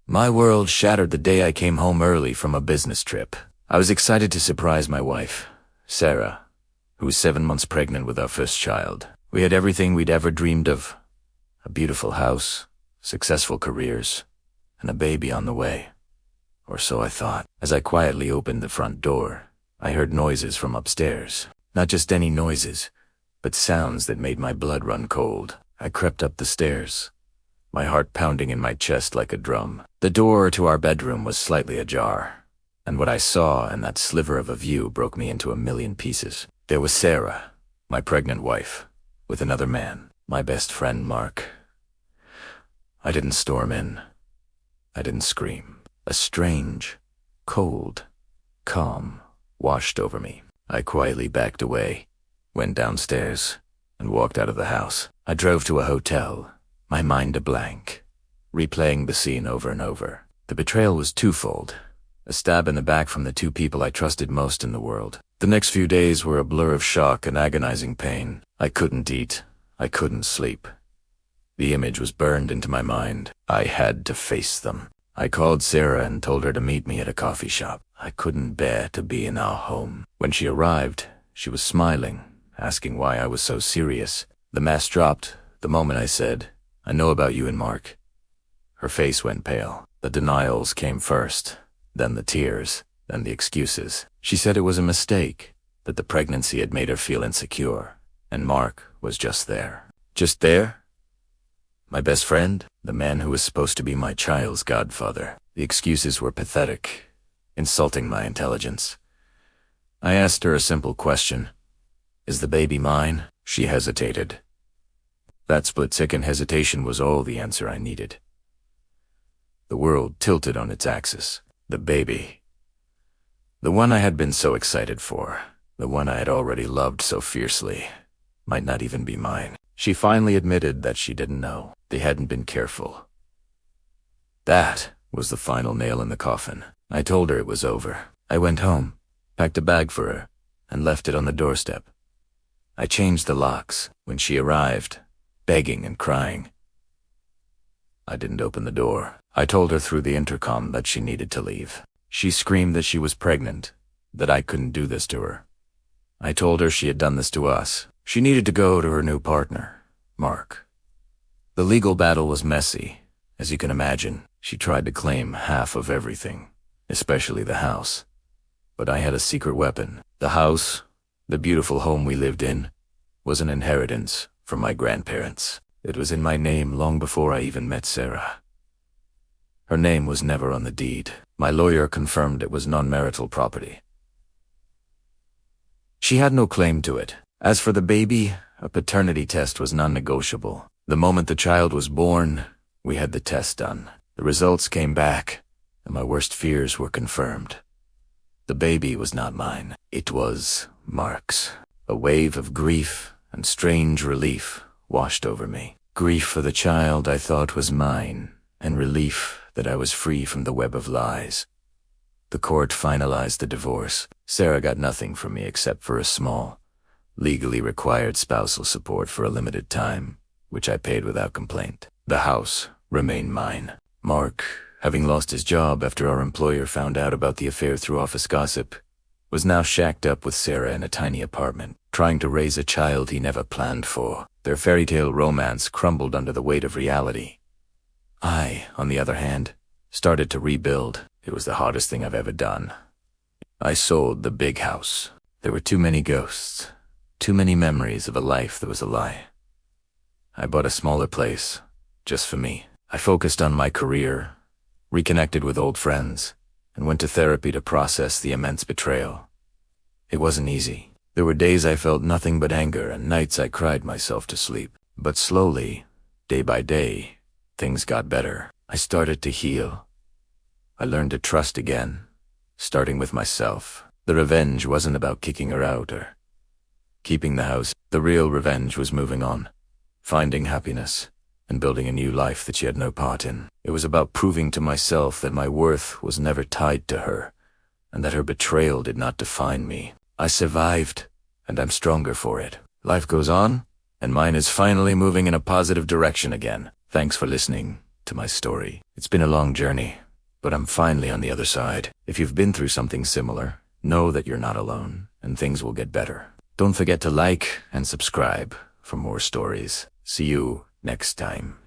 My world shattered the day I came home early from a business trip. I was excited to surprise my wife, Sarah, who was 7 months pregnant with our first child. We had everything we'd ever dreamed of: a beautiful house, successful careers, and a baby on the way. Or so I thought. As I quietly opened the front door, I heard noises from upstairs. Not just any noises, but sounds that made my blood run cold. I crept up the stairs, my heart pounding in my chest like a drum. The door to our bedroom was slightly ajar, and what I saw in that sliver of a view broke me into a million pieces. There was Sarah, my pregnant wife, with another man, my best friend Mark. I didn't storm in. I didn't scream. A strange, cold, calm washed over me. I quietly backed away, went downstairs, and walked out of the house. I drove to a hotel, my mind a blank, replaying the scene over and over. The betrayal was twofold: a stab in the back from the two people I trusted most in the world. The next few days were a blur of shock and agonizing pain. I couldn't eat. I couldn't sleep. The image was burned into my mind. I had to face them. I called Sarah and told her to meet me at a coffee shop. I couldn't bear to be in our home. When she arrived, she was smiling, asking why I was so serious. The mask dropped the moment I said, "I know about you and Mark." Her face went pale. The denials came first, then the tears, then the excuses. She said it was a mistake, that the pregnancy had made her feel insecure, and Mark was just there. Just there? My best friend? The man who was supposed to be my child's godfather. The excuses were pathetic, insulting my intelligence. I asked her a simple question: "Is the baby mine?" She hesitated. That split-second hesitation was all the answer I needed. The world tilted on its axis. The baby. The one I had been so excited for, the one I had already loved so fiercely, might not even be mine. She finally admitted that she didn't know. They hadn't been careful. That was the final nail in the coffin. I told her it was over. I went home, packed a bag for her, and left it on the doorstep. I changed the locks. When she arrived, begging and crying, I didn't open the door. I told her through the intercom that she needed to leave. She screamed that she was pregnant, that I couldn't do this to her. I told her she had done this to us. She needed to go to her new partner, Mark. The legal battle was messy. As you can imagine, she tried to claim half of everything, especially the house. But I had a secret weapon. The house, the beautiful home we lived in, was an inheritance from my grandparents. It was in my name long before I even met Sarah. Her name was never on the deed. My lawyer confirmed it was non-marital property. She had no claim to it. As for the baby, a paternity test was non-negotiable. The moment the child was born, we had the test done. The results came back, and my worst fears were confirmed. The baby was not mine. It was Mark's. A wave of grief and strange relief washed over me. Grief for the child I thought was mine, and relief that I was free from the web of lies. The court finalized the divorce. Sarah got nothing from me except for a small, legally required spousal support for a limited time, which I paid without complaint. The house remained mine. Mark, having lost his job after our employer found out about the affair through office gossip, was now shacked up with Sarah in a tiny apartment, trying to raise a child he never planned for. Their fairy tale romance crumbled under the weight of reality. I, on the other hand, started to rebuild. It was the hardest thing I've ever done. I sold the big house. There were too many ghosts, too many memories of a life that was a lie. I bought a smaller place, just for me. I focused on my career, reconnected with old friends, and went to therapy to process the immense betrayal. It wasn't easy. There were days I felt nothing but anger and nights I cried myself to sleep. But slowly, day by day, things got better. I started to heal. I learned to trust again, starting with myself. The revenge wasn't about kicking her out or keeping the house. The real revenge was moving on, finding happiness, and building a new life that she had no part in. It was about proving to myself that my worth was never tied to her, and that her betrayal did not define me. I survived, and I'm stronger for it. Life goes on, and mine is finally moving in a positive direction again. Thanks for listening. to my story. It's been a long journey, but I'm finally on the other side. If you've been through something similar, know that you're not alone, and things will get better. Don't forget to like and subscribe for more stories. See you next time.